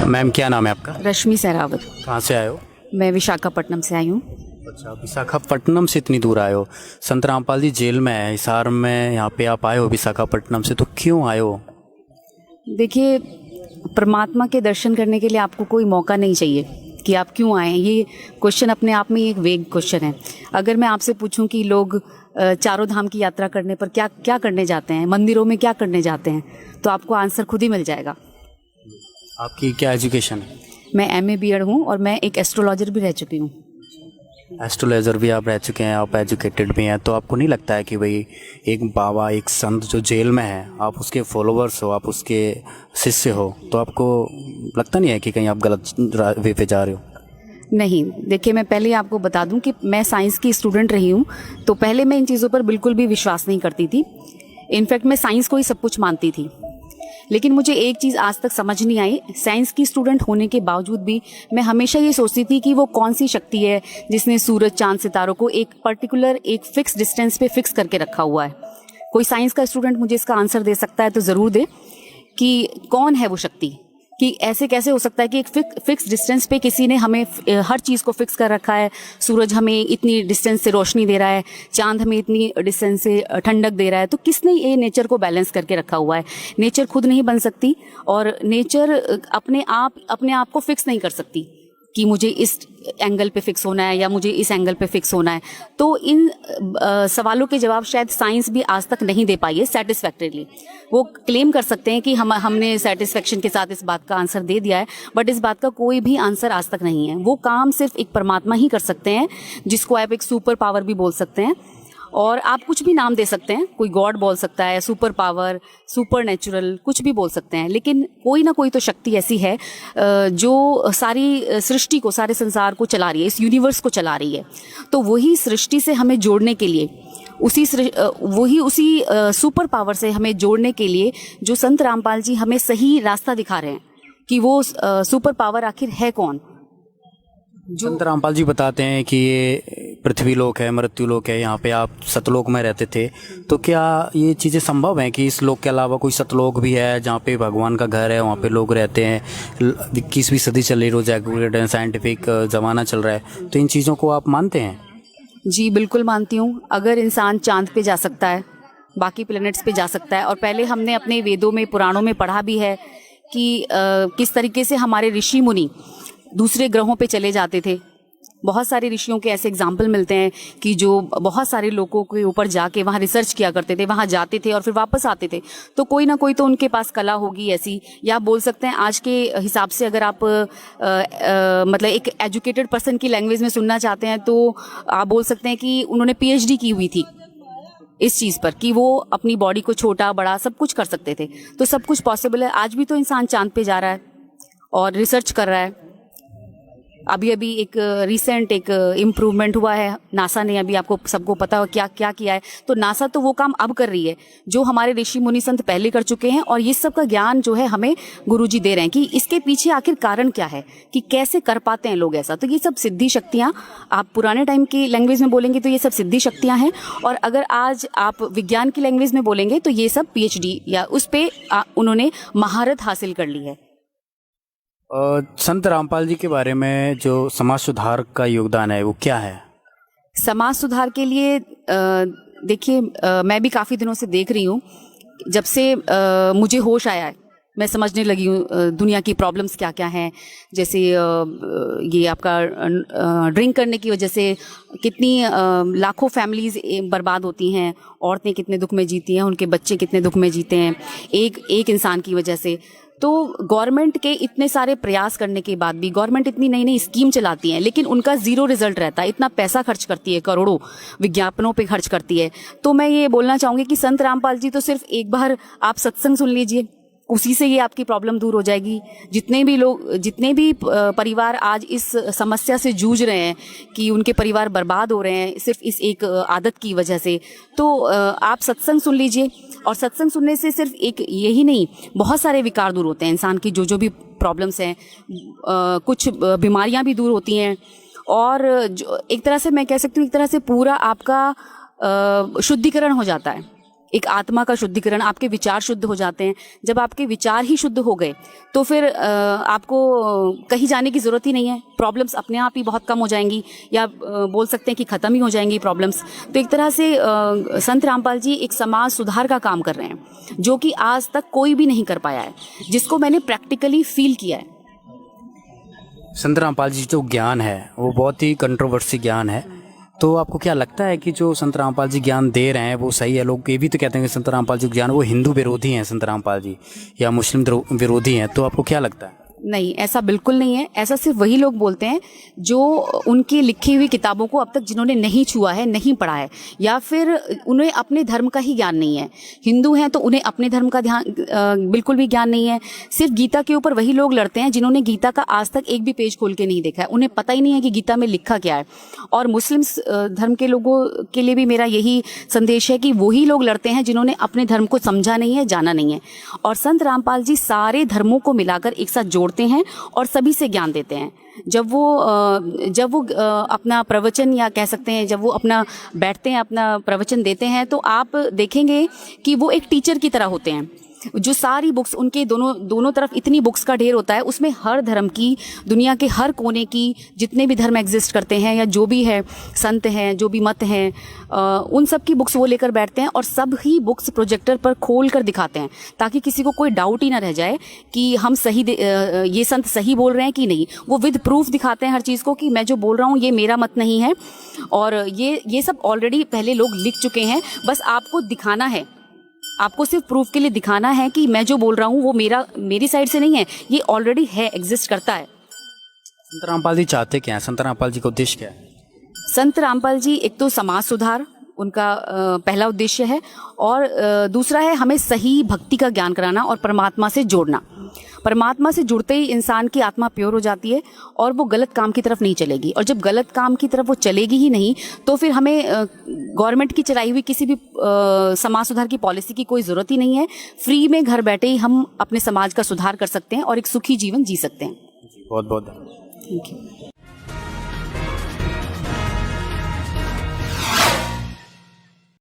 Ma'am क्या नाम है आपका? रश्मि सहरावत। कहाँ से आए हो? मैं विशाखापट्टनम से आई हूँ। अच्छा, विशाखापट्टनम से इतनी दूर आए हो। संत रामपाल जी जेल में है हिसार में, यहाँ पे आप आए हो विशाखापट्टनम से, तो क्यों आए हो? देखिए, परमात्मा के दर्शन करने के लिए आपको कोई मौका नहीं चाहिए कि आप क्यों आए हैं। ये क्वेश्चन अपने आप में एक वेग क्वेश्चन है। अगर मैं आपसे पूछूं कि लोग चारों धाम की यात्रा करने पर क्या क्या करने जाते हैं, मंदिरों में क्या करने जाते हैं, तो आपको आंसर खुद ही मिल जाएगा। आपकी क्या एजुकेशन है? मैं MA BEd हूँ और मैं एक एस्ट्रोलॉजर भी रह चुकी हूँ। एस्ट्रोलॉजर भी आप रह चुके हैं, आप एजुकेटेड भी हैं, तो आपको नहीं लगता है कि भाई एक बाबा, एक संत जो जेल में है, आप उसके फॉलोअर्स हो, आप उसके शिष्य हो, तो आपको लगता नहीं है कि कहीं आप गलत वे पे जा रहे हो? नहीं, देखिए, मैं पहले आपको बता दूं कि मैं साइंस की स्टूडेंट रही हूं, तो पहले मैं इन चीज़ों पर बिल्कुल भी विश्वास नहीं करती थी। इनफैक्ट मैं साइंस को ही सब कुछ मानती थी। लेकिन मुझे एक चीज़ आज तक समझ नहीं आई, साइंस की स्टूडेंट होने के बावजूद भी मैं हमेशा ये सोचती थी कि वो कौन सी शक्ति है जिसने सूरज, चांद, सितारों को एक पर्टिकुलर, एक फिक्स डिस्टेंस पे फिक्स करके रखा हुआ है। कोई साइंस का स्टूडेंट मुझे इसका आंसर दे सकता है तो ज़रूर दे कि कौन है वो शक्ति, कि ऐसे कैसे हो सकता है कि एक फिक्स डिस्टेंस पे किसी ने हमें हर चीज़ को फिक्स कर रखा है। सूरज हमें इतनी डिस्टेंस से रोशनी दे रहा है, चांद हमें इतनी डिस्टेंस से ठंडक दे रहा है, तो किसने ये नेचर को बैलेंस करके रखा हुआ है? नेचर खुद नहीं बन सकती और नेचर अपने आप को फिक्स नहीं कर सकती कि मुझे इस एंगल पे फिक्स होना है या मुझे इस एंगल पे फिक्स होना है। तो इन सवालों के जवाब शायद साइंस भी आज तक नहीं दे पाई है सेटिस्फैक्टरीली। वो क्लेम कर सकते हैं कि हमने सेटिस्फैक्शन के साथ इस बात का आंसर दे दिया है, बट इस बात का कोई भी आंसर आज तक नहीं है। वो काम सिर्फ एक परमात्मा ही कर सकते हैं, जिसको आप एक सुपर पावर भी बोल सकते हैं, और आप कुछ भी नाम दे सकते हैं। कोई गॉड बोल सकता है, सुपर पावर, सुपर नेचुरल, कुछ भी बोल सकते हैं, लेकिन कोई ना कोई तो शक्ति ऐसी है जो सारी सृष्टि को, सारे संसार को चला रही है, इस यूनिवर्स को चला रही है। तो वही सृष्टि से हमें जोड़ने के लिए, उसी सुपर पावर से हमें जोड़ने के लिए जो संत रामपाल जी हमें सही रास्ता दिखा रहे हैं कि वो सुपर पावर आखिर है कौन। संत रामपाल जी बताते हैं कि ये पृथ्वी लोक है, मृत्यु लोक है, यहाँ पे आप सतलोक में रहते थे, तो क्या ये चीज़ें संभव हैं कि इस लोक के अलावा कोई सतलोक भी है जहाँ पे भगवान का घर है, वहाँ पे लोग रहते हैं? 21वीं सदी चल रही, रोज एक्यूरेट साइंटिफिक ज़माना चल रहा है, तो इन चीज़ों को आप मानते हैं? जी बिल्कुल मानती हूँ। अगर इंसान चांद पे जा सकता है, बाकी प्लैनेट्स पे जा सकता है, और पहले हमने अपने वेदों में, पुराणों में पढ़ा भी है कि किस तरीके से हमारे ऋषि मुनि दूसरे ग्रहों पे चले जाते थे। बहुत सारे ऋषियों के ऐसे एग्जाम्पल मिलते हैं कि जो बहुत सारे लोगों के ऊपर जाके वहाँ रिसर्च किया करते थे, वहाँ जाते थे और फिर वापस आते थे। तो कोई ना कोई तो उनके पास कला होगी ऐसी, या आप बोल सकते हैं आज के हिसाब से अगर आप मतलब एक एजुकेटेड पर्सन की लैंग्वेज में सुनना चाहते हैं तो आप बोल सकते हैं कि उन्होंने PhD की हुई थी इस चीज़ पर, कि वो अपनी बॉडी को छोटा बड़ा सब कुछ कर सकते थे। तो सब कुछ पॉसिबल है। आज भी तो इंसान चांद पे जा रहा है और रिसर्च कर रहा है। अभी एक रिसेंट एक इम्प्रूवमेंट हुआ है, नासा ने, अभी आपको सबको पता हो क्या क्या किया है। तो नासा तो वो काम अब कर रही है जो हमारे ऋषि मुनि संत पहले कर चुके हैं, और ये सब का ज्ञान जो है हमें गुरुजी दे रहे हैं कि इसके पीछे आखिर कारण क्या है, कि कैसे कर पाते हैं लोग ऐसा। तो ये सब सिद्धि शक्तियाँ, आप पुराने टाइम की लैंग्वेज में बोलेंगे तो ये सब सिद्धि शक्तियाँ हैं, और अगर आज आप विज्ञान की लैंग्वेज में बोलेंगे तो ये सब PhD या उस पर उन्होंने महारत हासिल कर ली है। संत रामपाल जी के बारे में जो समाज सुधार का योगदान है वो क्या है? समाज सुधार के लिए देखिए, मैं भी काफ़ी दिनों से देख रही हूँ। जब से मुझे होश आया है, मैं समझने लगी हूँ दुनिया की प्रॉब्लम्स क्या क्या हैं। जैसे ये आपका ड्रिंक करने की वजह से कितनी लाखों फैमिलीज बर्बाद होती हैं, औरतें कितने दुख में जीती हैं, उनके बच्चे कितने दुख में जीते हैं एक इंसान की वजह से। तो गवर्नमेंट के इतने सारे प्रयास करने के बाद भी, गवर्नमेंट इतनी नई नई स्कीम चलाती है लेकिन उनका ज़ीरो रिजल्ट रहता है। इतना पैसा खर्च करती है, करोड़ों विज्ञापनों पे खर्च करती है। तो मैं ये बोलना चाहूँगी कि संत रामपाल जी तो सिर्फ एक बार आप सत्संग सुन लीजिए, उसी से ये आपकी प्रॉब्लम दूर हो जाएगी। जितने भी परिवार आज इस समस्या से जूझ रहे हैं कि उनके परिवार बर्बाद हो रहे हैं सिर्फ इस एक आदत की वजह से, तो आप सत्संग सुन लीजिए। और सत्संग सुनने से सिर्फ एक यही नहीं, बहुत सारे विकार दूर होते हैं इंसान की, जो भी प्रॉब्लम्स हैं, कुछ बीमारियां भी दूर होती हैं, और जो एक तरह से मैं कह सकती हूँ, एक तरह से पूरा आपका शुद्धिकरण हो जाता है। एक आत्मा का शुद्धिकरण, आपके विचार शुद्ध हो जाते हैं। जब आपके विचार ही शुद्ध हो गए तो फिर आपको कहीं जाने की ज़रूरत ही नहीं है, प्रॉब्लम्स अपने आप ही बहुत कम हो जाएंगी, या बोल सकते हैं कि ख़त्म ही हो जाएंगी प्रॉब्लम्स। तो एक तरह से संत रामपाल जी एक समाज सुधार का काम कर रहे हैं, जो कि आज तक कोई भी नहीं कर पाया है, जिसको मैंने प्रैक्टिकली फील किया है। संत रामपाल जी जो ज्ञान है वो बहुत ही कंट्रोवर्सी ज्ञान है, तो आपको क्या लगता है कि जो संत रामपाल जी ज्ञान दे रहे हैं वो सही है? लोग ये भी तो कहते हैं कि संत रामपाल जी ज्ञान वो हिंदू विरोधी हैं, संत रामपाल जी, या मुस्लिम विरोधी हैं, तो आपको क्या लगता है? नहीं, ऐसा बिल्कुल नहीं है। ऐसा सिर्फ वही लोग बोलते हैं जो उनकी लिखी हुई किताबों को अब तक जिन्होंने नहीं छुआ है, नहीं पढ़ा है, या फिर उन्हें अपने धर्म का ही ज्ञान नहीं है। हिंदू हैं तो उन्हें अपने धर्म का ध्यान बिल्कुल भी ज्ञान नहीं है। सिर्फ गीता के ऊपर वही लोग लड़ते हैं जिन्होंने गीता का आज तक एक भी पेज खोल के नहीं देखा है, उन्हें पता ही नहीं है कि गीता में लिखा क्या है। और मुस्लिम धर्म के लोगों के लिए भी मेरा यही संदेश है कि वही लोग लड़ते हैं जिन्होंने अपने धर्म को समझा नहीं है, जाना नहीं है। और संत रामपाल जी सारे धर्मों को मिलाकर एक साथ जोड़ते हैं और सभी से ज्ञान देते हैं। जब वो अपना प्रवचन, या कह सकते हैं जब वो अपना बैठते हैं, अपना प्रवचन देते हैं, तो आप देखेंगे कि वो एक टीचर की तरह होते हैं। जो सारी बुक्स उनके दोनों तरफ इतनी बुक्स का ढेर होता है, उसमें हर धर्म की, दुनिया के हर कोने की, जितने भी धर्म एग्जिस्ट करते हैं या जो भी है संत हैं, जो भी मत हैं, उन सब की बुक्स वो लेकर बैठते हैं और सब ही बुक्स प्रोजेक्टर पर खोल कर दिखाते हैं, ताकि किसी को कोई डाउट ही ना रह जाए कि हम सही ये संत सही बोल रहे हैं कि नहीं। वो विद प्रूफ दिखाते हैं हर चीज़ को कि मैं जो बोल रहा हूँ ये मेरा मत नहीं है, और ये सब ऑलरेडी पहले लोग लिख चुके हैं, बस आपको दिखाना है, आपको सिर्फ प्रूफ के लिए दिखाना है कि मैं जो बोल रहा हूँ वो मेरी साइड से नहीं है, ये ऑलरेडी है, एग्जिस्ट करता है। संत रामपाल जी चाहते क्या हैं? संत रामपाल जी का उद्देश्य क्या है? संत रामपाल जी एक तो समाज सुधार उनका पहला उद्देश्य है, और दूसरा है हमें सही भक्ति का ज्ञान कराना और परमात्मा से जोड़ना। परमात्मा से जुड़ते ही इंसान की आत्मा प्योर हो जाती है और वो गलत काम की तरफ नहीं चलेगी, और जब गलत काम की तरफ वो चलेगी ही नहीं तो फिर हमें गवर्नमेंट की चलाई हुई किसी भी समाज सुधार की पॉलिसी की कोई ज़रूरत ही नहीं है। फ्री में घर बैठे ही हम अपने समाज का सुधार कर सकते हैं और एक सुखी जीवन जी सकते हैं। बहुत बहुत धन्यवाद। Thank you.